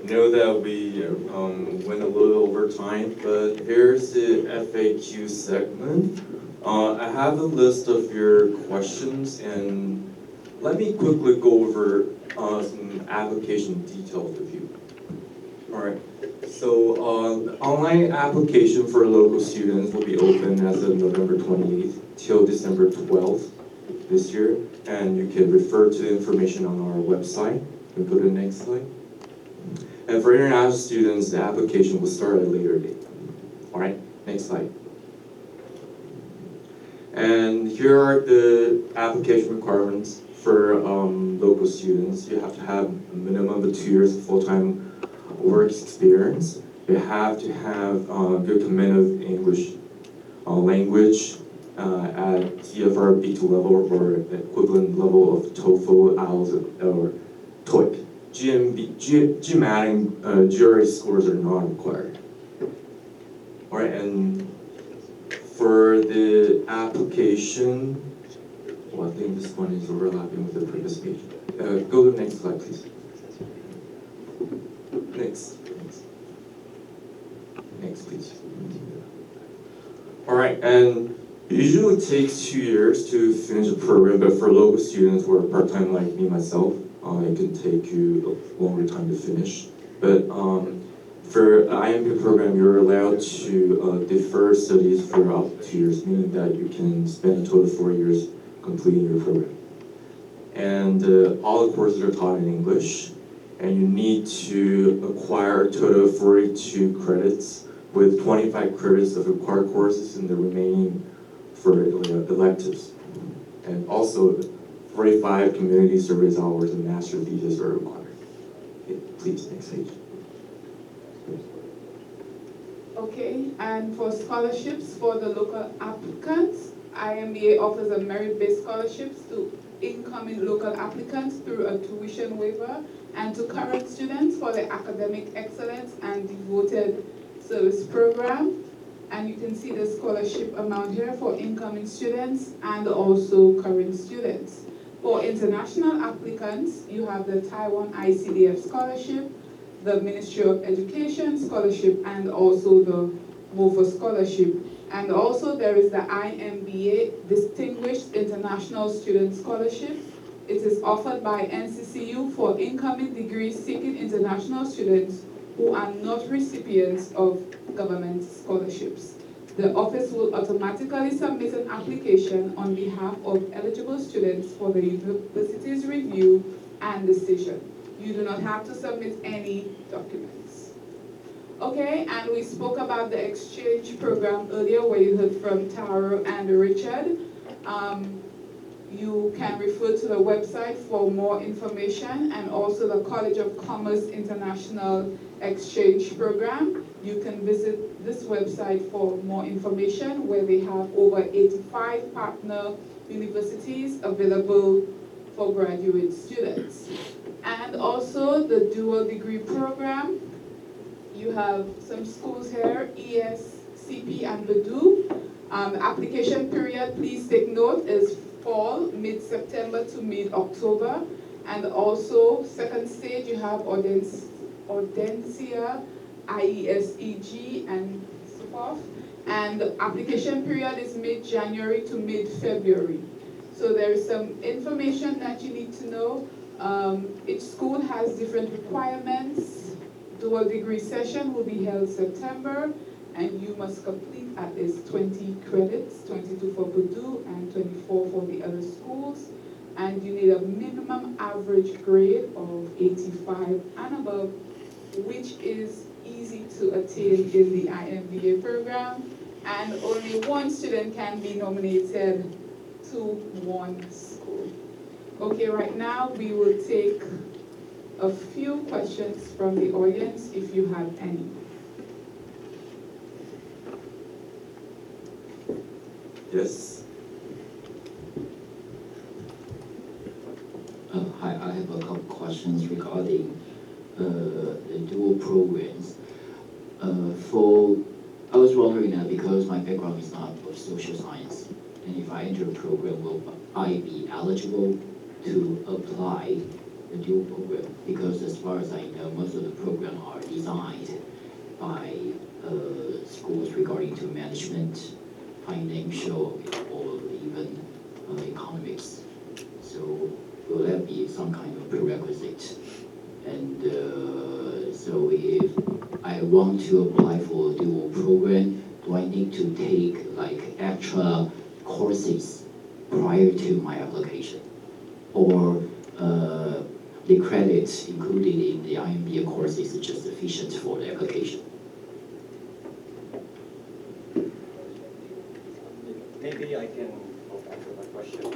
know that we went a little over time, but here's the FAQ segment. I have a list of your questions, and let me quickly go over some application details with you. All right. So the online application for local students will be open as of November 28th till December 12th this year, and you can refer to the information on our website. You can go to the next slide. And for international students, the application will start at a later date. All right, next slide. And here are the application requirements for local students. You have to have a minimum of 2 years of full-time work experience. You have to have good command of English language at TFR B2 level or equivalent level of TOEFL, IELTS, or TOEIC. GMAT and GRE scores are not required. All right, and for the application, well, I think this one is overlapping with the previous page. Go to the next slide, please. Next, please. All right, and it usually takes 2 years to finish a program, but for local students who are part-time like me, myself, it can take you a longer time to finish. But for IMBA program, you're allowed to defer studies for up to 2 years, meaning that you can spend a total of 4 years completing your program. And all the courses are taught in English, and you need to acquire a total of 42 credits with 25 credits of required courses and the remaining for electives. And also, 45 community service hours and master thesis are required. Okay, please, next page. Okay, and for scholarships for the local applicants, IMBA offers a merit-based scholarships to incoming local applicants through a tuition waiver and to current students for the academic excellence and devoted service program. And you can see the scholarship amount here for incoming students and also current students. For international applicants, you have the Taiwan ICDF scholarship, the Ministry of Education scholarship, and also the MOFA scholarship. And also there is the IMBA Distinguished International Student Scholarship. It is offered by NCCU for incoming degree-seeking international students who are not recipients of government scholarships. The office will automatically submit an application on behalf of eligible students for the university's review and decision. You do not have to submit any documents. Okay, and we spoke about the exchange program earlier where you heard from Taro and Richard. You can refer to the website for more information, and also the College of Commerce International Exchange Program. You can visit this website for more information, where they have over 85 partner universities available for graduate students. And also the dual degree program. You have some schools here, ESCP and BEDU. Application period, please take note, is fall, mid-September to mid-October. And also, second stage, you have Audencia, IESEG, and so forth. And the application period is mid-January to mid-February. So there is some information that you need to know. Each school has different requirements. Dual degree session will be held September, and you must complete at least 20 credits, 22 for Purdue and 24 for the other schools. And you need a minimum average grade of 85 and above, which is easy to attain in the IMBA program. And only one student can be nominated to one school. Okay, right now we will take a few questions from the audience if you have any. Yes. Hi, I have a couple questions regarding the dual programs. I was wondering that because my background is not of social science, and if I enter a program, will I be eligible to apply the dual program? Because as far as I know, most of the programs are designed by schools regarding to management, financial, or even economics. So will that be some kind of prerequisite? And so if I want to apply for a dual program, do I need to take like extra courses prior to my application? Or the credits included in the IMBA courses is just sufficient for the application? Maybe I can answer that question.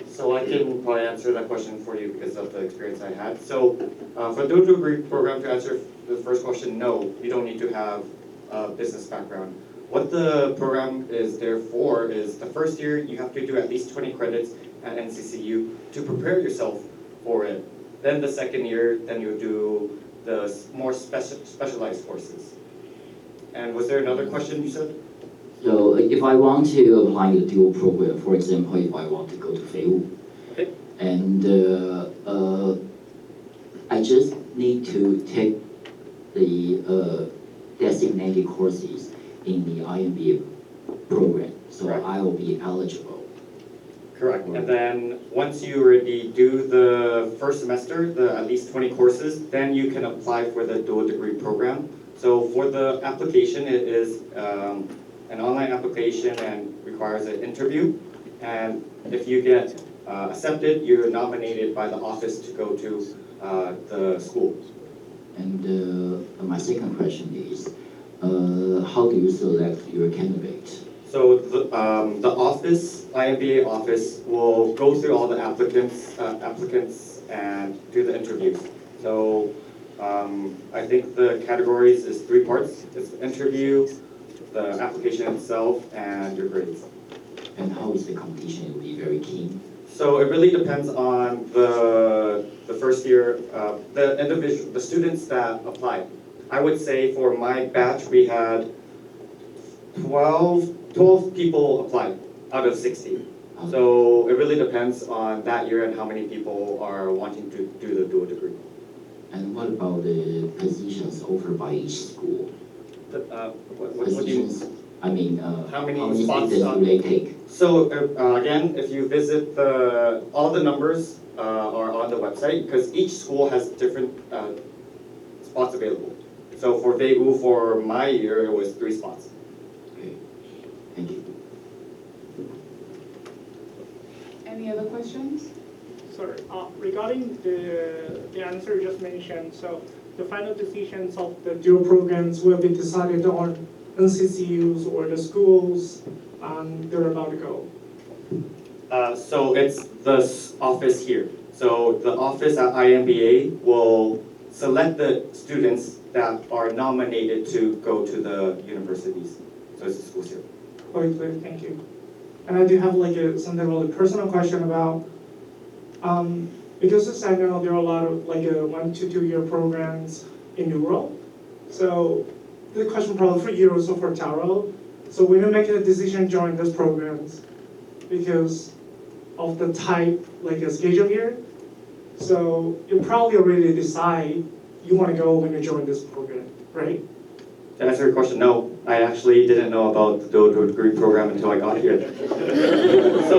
So I can probably answer that question for you because of the experience I had. So for the dual degree program, to answer the first question, no, you don't need to have a business background. What the program is there for is the first year you have to do at least 20 credits at NCCU to prepare yourself for it. Then the second year, then you do the more specialized courses. And was there another question you said? So if I want to apply the dual program, for example, if I want to go to Feiwu, Okay. and I just need to take the designated courses in the IMBA program, so Correct. I will be eligible. Correct. And then once you already do the first semester, the at least 20 courses, then you can apply for the dual degree program. So for the application, it is an online application and requires an interview. And if you get accepted, you're nominated by the office to go to the school. And my second question is, how do you select your candidate? So the office, IMBA office, will go through all the applicants and do the interviews. So I think the categories is 3 parts. It's the interview, the application itself, and your grades. And how is the competition? It will be very keen. So it really depends on the first year, the students that applied. I would say for my batch we had 12 people applied out of 60. So it really depends on that year and how many people are wanting to do the dual degree. And what about the positions offered by each school? What do you mean? I mean, How many students spots do they take? So again, if you visit all the numbers are on the website because each school has different spots available. So for Daegu, for my year, it was 3 spots. Okay, thank you. Any other questions? Sorry, regarding the answer you just mentioned, so the final decisions of the dual programs will be decided on NCCUs or the schools they're about to go. So it's the office here. So the office at IMBA will select the students that are nominated to go to the universities. So it's the schools here. Quite clear, thank you. And I do have like something really personal question about, because as I know there are a lot of like 1 to 2 year programs in Europe. So the question probably for you also for Taro. So when you're making a decision join those programs, because of the type like a schedule here, so you probably already decide you want to go when you join this program, right? To answer your question, no. I actually didn't know about the dual degree program until I got here. So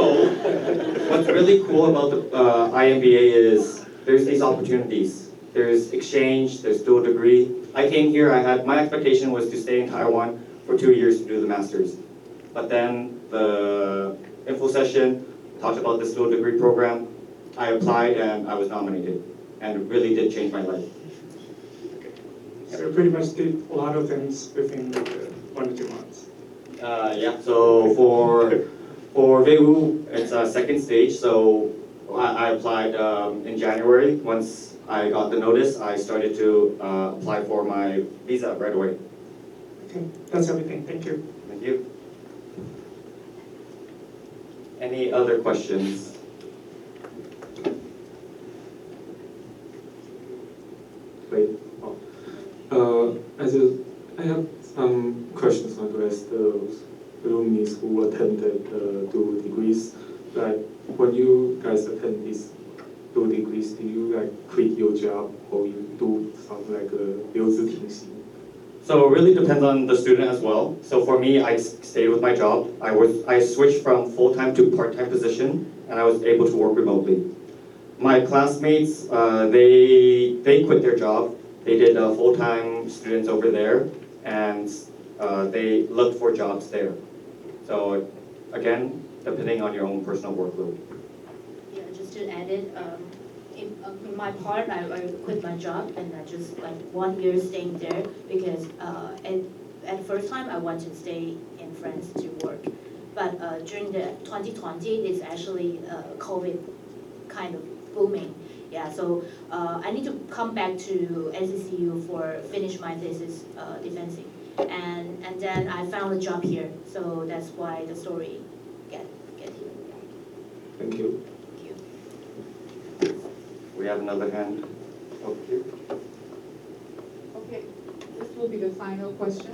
what's really cool about the IMBA is there's these opportunities. There's exchange, there's dual degree. I came here, my expectation was to stay in Taiwan for 2 years to do the master's. But then the info session talked about this dual degree program. I applied and I was nominated, and it really did change my life. So you pretty much did a lot of things within like 1 to 2 months. Yeah. So for Daegu, it's a second stage. So I applied in January. Once I got the notice, I started to apply for my visa right away. Okay, that's everything. Thank you. Thank you. Any other questions? Wait. I have some questions to address the alumni who attended dual degrees. Like when you guys attend this your degrees, do you like quit your job or you do something like 留职停薪? So it really depends on the student as well. So for me, I stayed with my job. I switched from full-time to part-time position, and I was able to work remotely. My classmates, they quit their job. They did full-time students over there, and they looked for jobs there. So again, depending on your own personal workload. Yeah, just to add it, in my part, I quit my job and I just like 1 year staying there because at the first time I wanted to stay in France to work. But during the 2020, it's actually COVID kind of booming. Yeah, so I need to come back to NCCU for finish my thesis defending. And then I found a job here, so that's why the story get here. Thank you. Thank you. We have another hand over here. Okay, this will be the final question.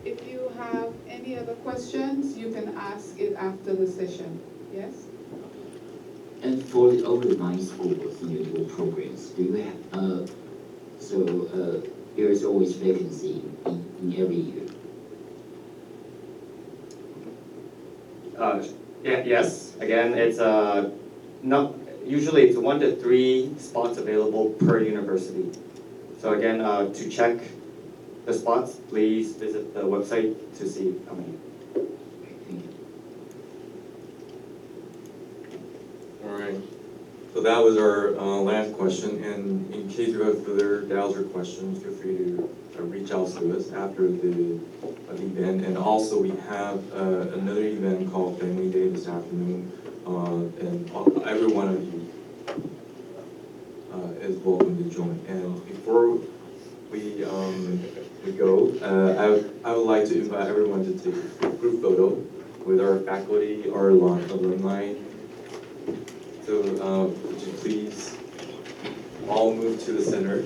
If you have any other questions, you can ask it after the session. Yes? And for the over 9 schools in your dual programs, do you have, there is always vacancy in every year? Yes. Again, it's not usually it's 1 to 3 spots available per university. So again, to check the spots, please visit the website to see how many. Okay, thank you. All right. So that was our last question, and in case you have further doubts or questions, feel free to reach out to us after the event. And also we have another event called Family Day this afternoon, and every one of you is welcome to join. And before we go, I would like to invite everyone to take a group photo with our faculty or alumni. So would you please all move to the center?